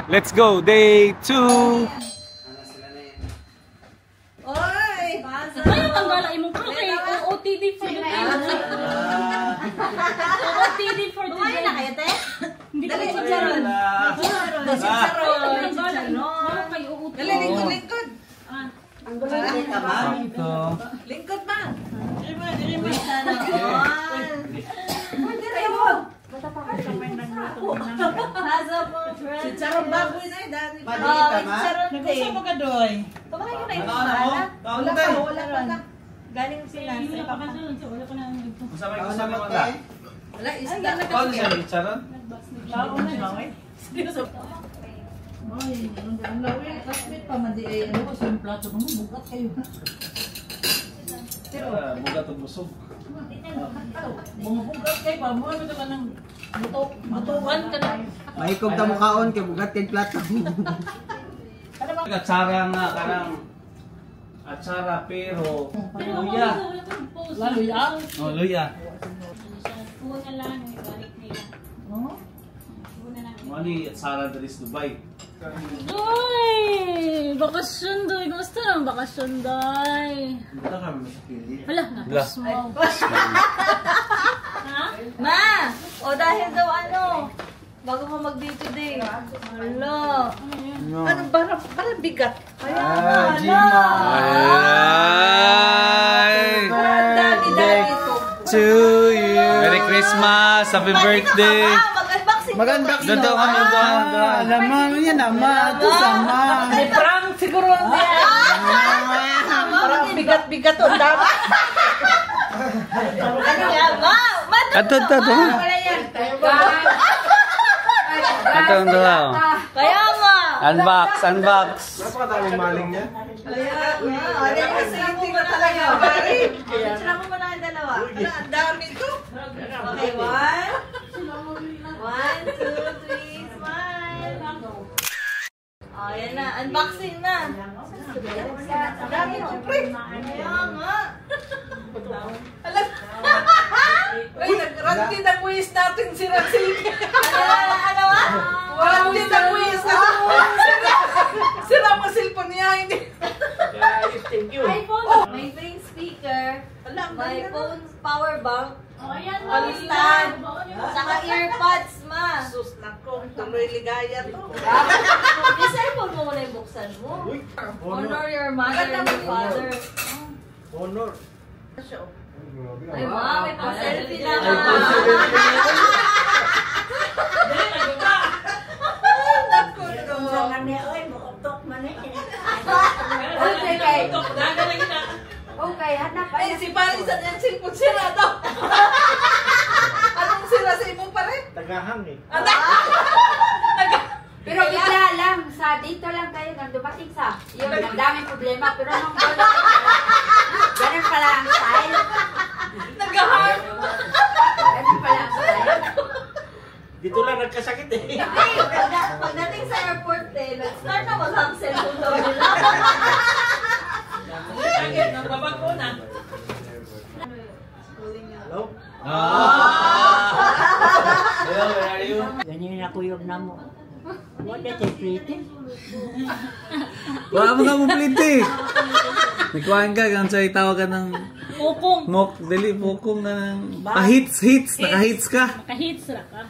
Let's go, day 2. Oy! Kaya tanggal imong ka kay OOTD for the day. OOTD for the day. Na kayo, te? Hindi ko Dali, pa chicharon. Chicharon. kay OOTD. Dali, lingkod. Ang gulo na Ito. Lingkod ba? Diri sana all. Diri mo. Haza po, friend. Chicharon baboy na, dami pa. Chicharon, te. Nagusap mo ka doy. Kumain ka na ito, Sara? Wala pa. Galing sila. Wala pa kasi wala pa na nagto. Kasama ka. Wala, isda na Paano kasi. siya, Charon? Bago na siya, eh. Ay, ang lawin. Kasmit pa, mandi ay ano ko sa plato mo. Bukat kayo. Bugat at busog. Mga bugat kayo pa. Mga ito ka ng matuwan ka na. Mahikog ta mo kaon kay bugat kay plato. Atsara nga, karang atsara pero luya. Lalo ya. Oh, luya. Una lang balik nila. Oh. Una lang. Mani atsara dari sa Dubai. Doy! Bakasyon, Doy. Gusto ng bakasyon, Doy. Buta ka mo sa pili. Wala, natas mo. Ha? Ma! O dahil daw ano, bago ka mag-day today. Hala. Ano, parang bigat. Kaya nga, Gina. Ay! Parang dami-dami ito. To you. Merry Christmas! Happy birthday! Mag-unboxing. Mag-unboxing. Doon daw kami, doon. Alam mo yan ama, ito sama. May prank siguro niya. Parang bigat-bigat o dami. Ano nga, ma? Ito. Wala yan. Ito daw. Kaya nga. Unbox. Napakadaming maling niya. Kaya nga. Ano kasi hindi ko talaga. Mari. Sila mo muna ang dalawa. Ano, ang dami to. Okay, 1, 2, 3, smile. Oh, yan na. Unboxing na. Ang dami to, pre. Kaya nga. Alam. Ay, nag-ranti na quiz natin si Rasil. Ano ba? Ranti na quiz. Sira mo cellphone niya, hindi. Thank you. iPhone. May frame speaker, may phone power bank, Oh, ayan. all stand, saka earpods, ma. Sus na ko. Tuloy ligaya to. Yung cellphone mo muna yung buksan mo. Honor your mother and your father. Honor. Ay, ma, may pa-selfie na, ma. Okay, hanap. Ay, si Parisan yung cellphone sira daw. Anong sira sa imo pa rin? Tagahang eh. Pero bigla lang, sa dito lang tayo nang dumating sa, yun, ang daming problema, pero nung doon, ganun pala ang style. Nag-harm. Ganun pala ang style. Dito lang nagkasakit eh. Ay, pagdating sa airport eh, nag-start na mag-hang cellphone daw nila. Nagbabag ko na. Hello? Hello, where are you? Ganyan na kuyog na mo. What is it, pretty? Wala mo nga mo pliti. Nagkuhan ka, kung sa'yo tawag ka ng Pukong. mok, dali, pukong na ng hits, nakahits ka. Kahits ra ka.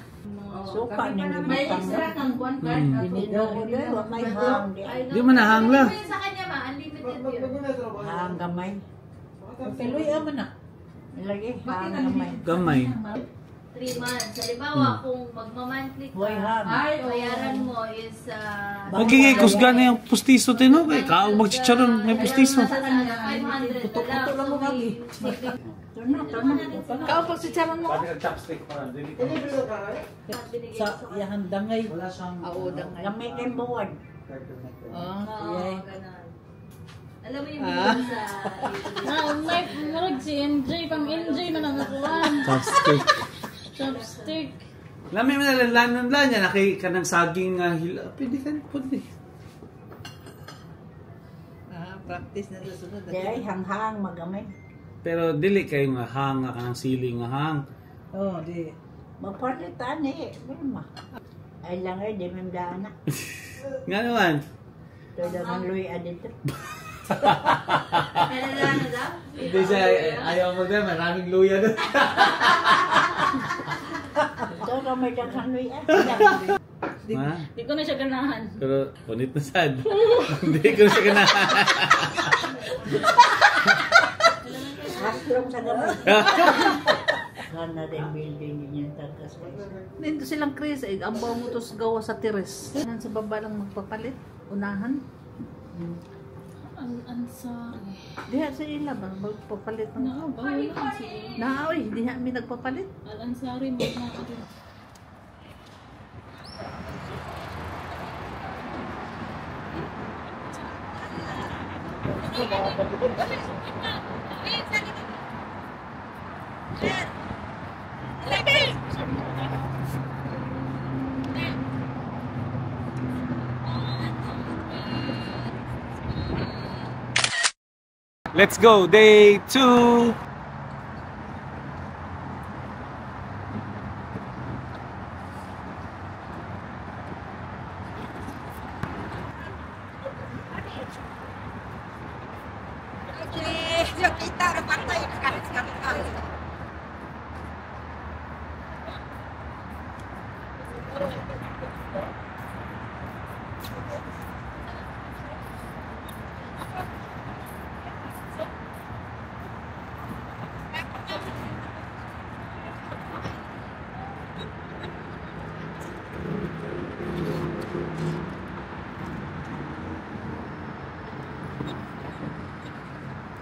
Suka ng May limitang extra kang one card. Dinido ko doon, wa may hang. Di mo nahang la. Sa kanya ma, unlimited yun. Hang gamay. Peloy ama na. Lagi, hang gamay. Gamay. 3 months. Halimbawa, kung magmamonthly ka, Boy, hang. bayaran mo is Magiging kusga na yung pustiso tino. Kaya kaong magchicharon, may pustiso. 500 na lang. mo lagi. Ikaw pag si Charon mo? chopstick pa. Sa yahan dangay. Wala siyang... Oo, dangay. Lamay kay buwan. Oo, Yay. ganun. Alam mo yung video sa May marag si NJ, pang NJ man ang nakuhan. Chopstick. Chopstick. Lami mo na lanon lang yan. Naki ka ng saging hila. Pwede ka pwede. Practice na sa sunod. Dahil hang-hang magamay. Pero dili kayo nga hang ka ng siling nga hang. Oh, di. Magpalitan eh. Ay lang eh, di memdana. Nga naman. Ito naman Louis Adito. Ano daw? Hindi siya, ayaw mo din, maraming luya doon. Ito naman dyan sa Louis Ha? Di ko na siya ganahan. Pero, punit na sad. Hindi ko na siya ganahan. Haslong sa gamay. Sana rin building din yung tagas. Nito silang Chris, ang bawa mo tos gawa sa teres. Nan sa baba lang magpapalit, unahan. Ansari. Diha sa ila ba magpapalit ng Bawal ang siguro. Naoy, diha mi nagpapalit. Al-Ansari mo na ako din. Let's go, day 2.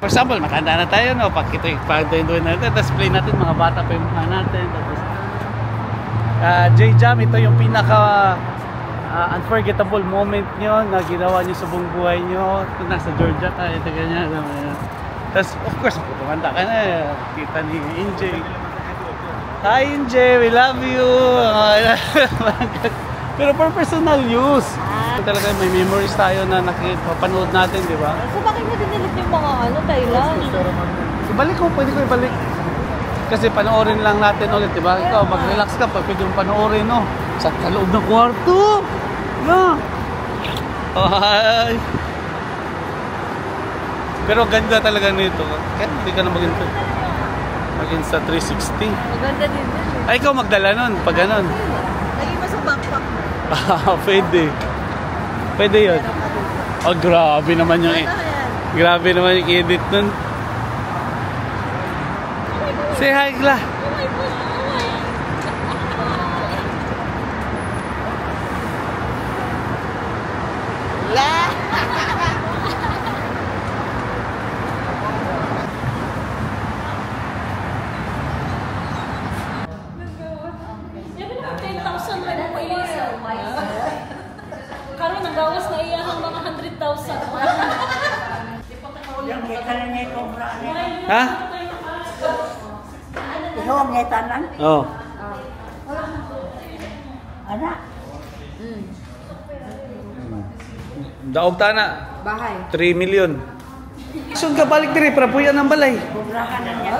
For example, matanda na tayo, no? Pag-doin natin, tapos play natin, mga bata pa yung mukha natin. Tapos, J-Jam, ito yung pinaka unforgettable moment nyo na ginawa nyo sa buong buhay nyo. Ito, nasa Georgia ka, ito ganyan. Tapos, of course, tumanda ka na, kita ni NJ. Hi NJ, we love you! Pero for personal use. Talaga may memories tayo na nakipapanood natin, di ba? So bakit mo dinilit yung mga Thailand? Ibalik ko, pwede ko ibalik. Kasi panoorin lang natin ulit, di ba? Ikaw, mag-relax ka, pwede mong panoorin, no? Sa loob ng kwarto! No! Ay! Pero ganda talaga nito. Kaya hindi ka na mag-insta 360. Maganda din din. Ay, ikaw magdala nun, pag ganun. Lagi mo sa backpack. Pwede. Pwede yun. Oh, grabe naman yung grabe naman yung edit nun. Say hi, Gla. Karon nagawas na iya ang mga 100,000. Yung kita na niya yung kumra niya. Ha? Ikaw ang niya tanan? Oo. Anak? Daog tana. Bahay. 3 million. Saan ka balik diri para puyan ng balay? Kumra ka na niya.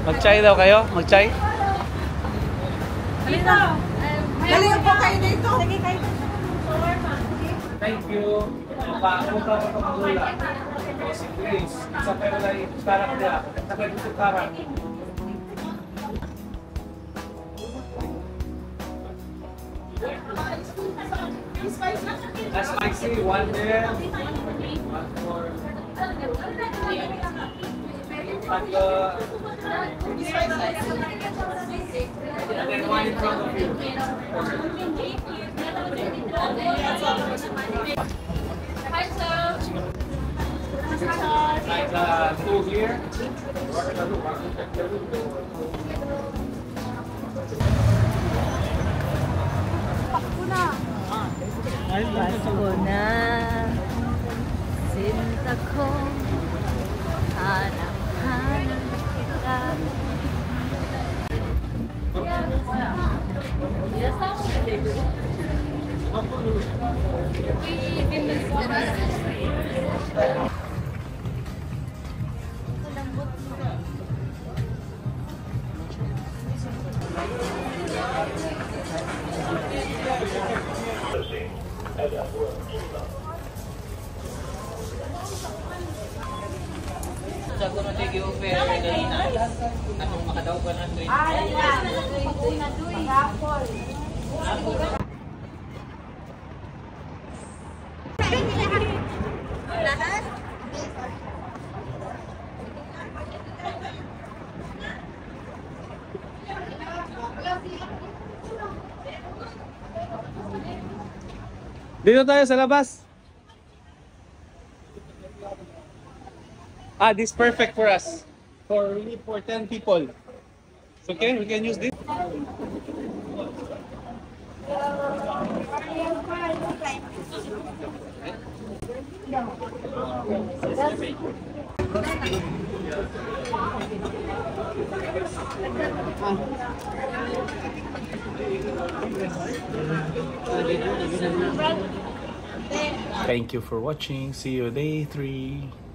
Mag-chai daw kayo? Mag-chai? Galing po kayo dito. Sige kayo. Thank you. Papunta ko sa Manila. Si Grace. Sa Perolay, Tarang dia. Sa Perolay, Tarang. That's spicy, one there. One for... And then one in front of you. Like two here. Pasko na, sinta ko, hanap-hanap kita. Sa kuno di gi-offer kanina. Atong makadaw ka ng 3. Dito tayo sa labas. Ah, this is perfect for us. For 10 people. It's okay, we can use this. Thank you for watching. See you day 3.